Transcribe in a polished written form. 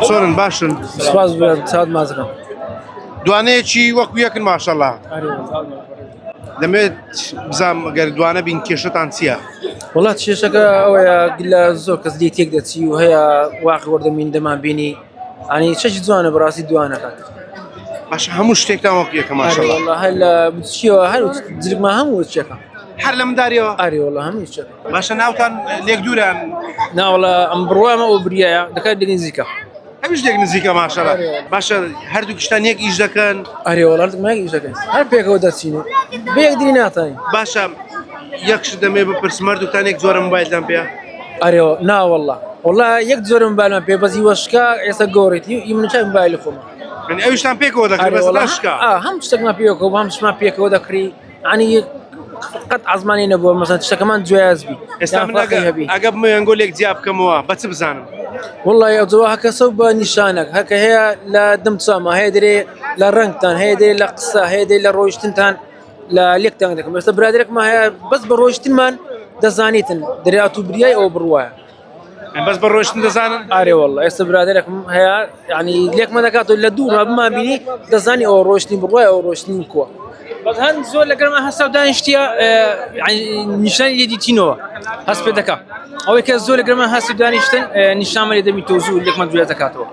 چۆنن باشن سپاس چاوت ماز دەکەم. دوانەیەکی وەکو یەکن ماشەڵڵا دەمێت بزانم گەر دوانە بین کێشەتان چییە؟ وڵات کێشەکە ئەوەیە لە زۆر کەس لێ تێک دەچی و هەیە واقع وەردەمین دەمان بینی ئەنی چەشی جوانە بەڕاستی دوانەکەات. باشە هەموو شتێکتان وەکو یەکە ماشەڵڵا. والله هەر لە چیەوە هەر جرگما هەموو شتێکە. هەر لە منداریەوە؟ ئاری والله هەموو شتێک. باشە ناوتان لێک دووران؟ ناوەڵە ئەم بڕوامە ئەو بریایە دەکات لێک نزیکە. هەمیش لێک نزیکە ماشەڵڵا. باشە هەردووکیشتان یەک ئیش دەکەن؟ ئاری والله هەردووکمان یەک ئیش دەکەین. هەر پێکەوە دەچینە. بە یەکدری ناتانین. باشە یەکش دەمێ بپرسم هەردووکتان یەک جۆرە مۆبایلتان پێیە؟ ئەرێەوە نا والله. والله یەک جۆرە مۆبایلمان پێ بەس هیوەشکا ئێستا گۆڕێتی من چای مۆبایلی خۆمە. يعني ئەویشتان پێکەوە دەکەن بەس لاشکا؟ هەموو شتێکمان پێکەوە هەموو شتمان پێکەوە دەکڕی. عنی قەت عەزمانی نەبووە مەسەڵەن شتەکەمان جوایز بی. ئێستا من ئەگە بمەوێنگۆلێک جیا بکەمەوە بە چ بزانم؟ والله ئەوجەوە هەکەسە بە نیشانێک هەکە هەیە لە دەم چاومە هەیە دەرێ لە ڕەنگتان هەیە دەرێ لە قسە هەیە دەرێ لە ڕۆیشتنتان لە لێکتان دەکەم. ئێستا برادێکمان هەیە بەس بە ڕۆیشتنمان دەزانیتن دەرێ ئاتوبریای ئەوە بڕوایە. بەس بە ڕۆیشتن دەزانن؟ ئارێ والله ئێستا برادێکم هەیە یعنی لێکمە دەکاتەوە لە دوورما بمان بینی دەزانی ئەوە ڕۆیشتنی بڕوایە ئەوە ڕۆیشتنی کووە. بەس هەند زۆر لەگەرمان هەستا و دانیشتیە نیشانی لێدیتینەوە هەست پێ دەکا. ئەوەی کە زۆر لەگەرمان هەست و دانیشتن نیشانمان لێ دەمیتەوە زوو لێکمان دوای دەکاتەوە.